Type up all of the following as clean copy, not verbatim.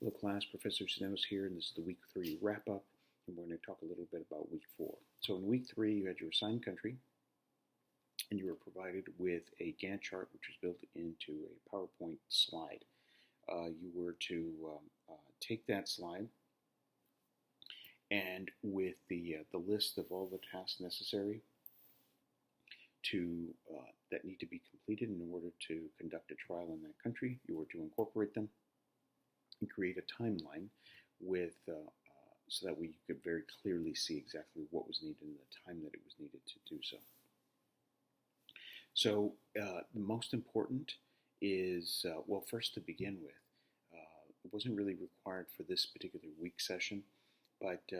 Hello class, Professor Sinenos here, and this is the week 3 wrap up, and we're going to talk a little bit about week 4. So in week 3, you had your assigned country, and you were provided with a Gantt chart, which was built into a PowerPoint slide. You were to take that slide, and with the list of all the tasks necessary to that need to be completed in order to conduct a trial in that country, you were to incorporate them and create a timeline with so that we could very clearly see exactly what was needed and the time that it was needed to do so. So the most important is, well, first to begin with, it wasn't really required for this particular week session, but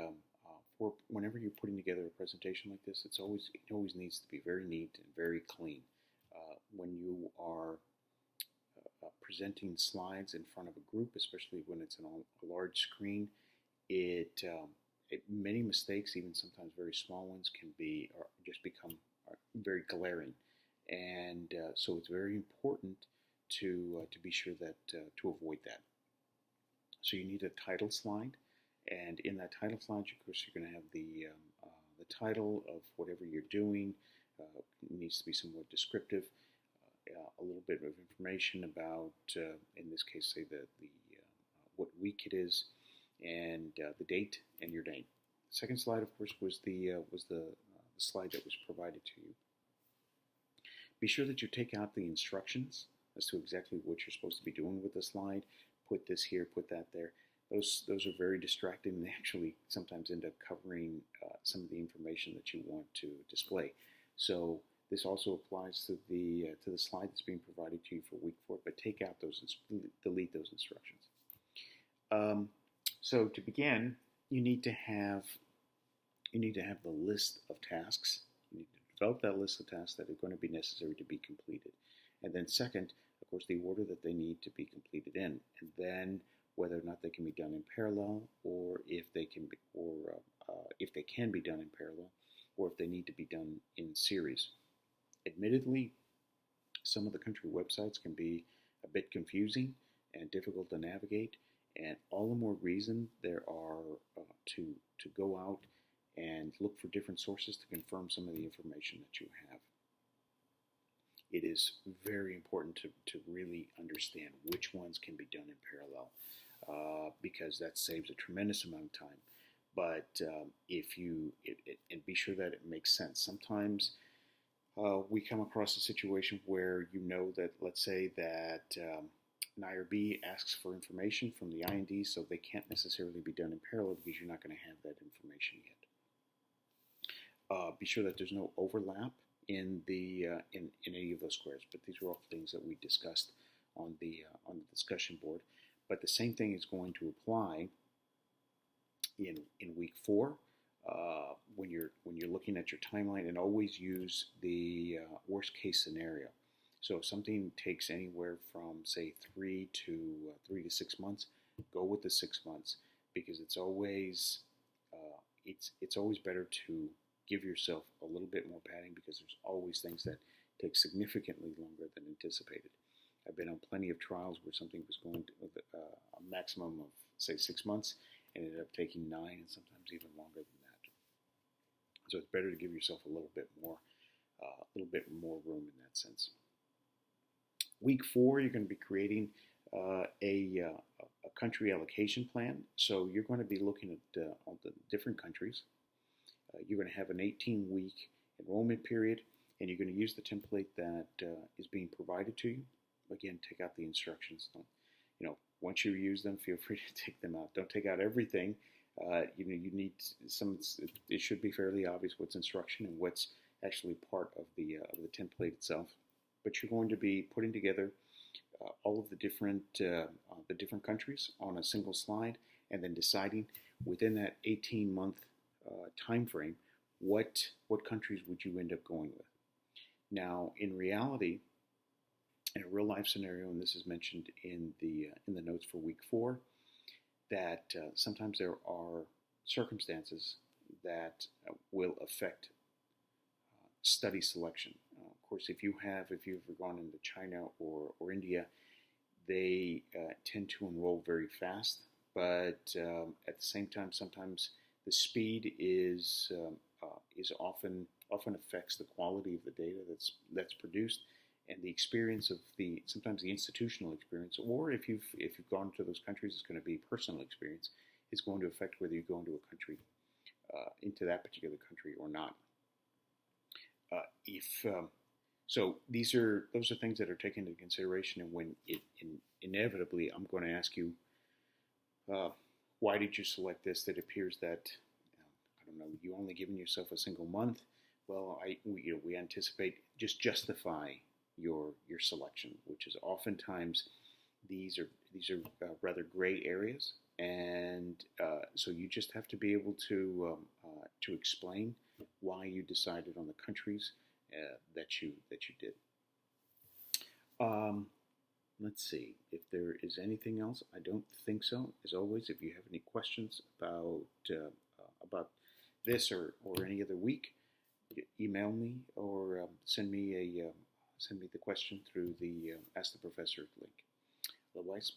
for whenever you're putting together a presentation like this, it always needs to be very neat and very clean. When you are presenting slides in front of a group, especially when it's on a large screen, many mistakes, even sometimes very small ones, can be or just become very glaring, and so it's very important to be sure that to avoid that. So you need a title slide, and in that title slide, of course, you're going to have the title of whatever you're doing. It needs to be somewhat descriptive. A little bit of information about, in this case, say the what week it is, and the date and your name. The second slide, of course, was the slide that was provided to you. Be sure that you take out the instructions as to exactly what you're supposed to be doing with the slide. Put this here, put that there. Those are very distracting, and they actually sometimes end up covering some of the information that you want to display. So this also applies to the slide that's being provided to you for week 4, but take out delete those instructions. So to begin, you need to have the list of tasks. You need to develop that list of tasks that are going to be necessary to be completed, and then second, of course, the order that they need to be completed in, and then whether or not they can be done in parallel, or if they can be, if they can be done in parallel, or if they need to be done in series. Admittedly, some of the country websites can be a bit confusing and difficult to navigate, and all the more reason there are to go out and look for different sources to confirm some of the information that you have. It is very important to really understand which ones can be done in parallel, because that saves a tremendous amount of time. But if you and be sure that it makes sense. Sometimes we come across a situation where you know that, let's say that an IRB asks for information from the IND, so they can't necessarily be done in parallel because you're not going to have that information yet. Be sure that there's no overlap in the in any of those squares. But these are all things that we discussed on the discussion board. But the same thing is going to apply in week 4 when you're looking at your timeline, and always use the worst case scenario. So if something takes anywhere from, say, 3 to 6 months, go with the 6 months, because it's always better to give yourself a little bit more padding, because there's always things that take significantly longer than anticipated. I've been on plenty of trials where something was going to a maximum of, say, 6 months, and ended up taking 9 and sometimes even longer than that. So it's better to give yourself a little bit more room in that sense. Week 4, you're going to be creating a country allocation plan. So you're going to be looking at all the different countries. You're going to have an 18-week enrollment period, and you're going to use the template that is being provided to you. Again, take out the instructions. Once you use them, feel free to take them out. Don't take out everything. You need some. It should be fairly obvious what's instruction and what's actually part of the template itself. But you're going to be putting together all of the different countries on a single slide, and then deciding within that 18-month time frame what countries would you end up going with. Now, in reality, in a real life scenario, and this is mentioned in the notes for week 4, that sometimes there are circumstances that will affect study selection. Of course, if you've ever gone into China or India, they tend to enroll very fast, but at the same time, sometimes the speed is often affects the quality of the data that's produced, and the experience of sometimes the institutional experience, or if you've gone to those countries, it's going to be personal experience, is going to affect whether you go into a country, into that particular country or not. If So those are things that are taken into consideration, and when inevitably I'm going to ask you, why did you select this? That appears that I don't know, you only given yourself a single month. Well, we anticipate just justify your selection, which is oftentimes these are rather gray areas, and so you just have to be able to explain why you decided on the countries that you did. Let's see if there is anything else. I don't think so. As always, if you have any questions about this or any other week, email me or send me the question through the Ask the Professor link. Otherwise,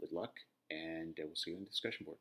good luck, and we'll see you on the discussion board.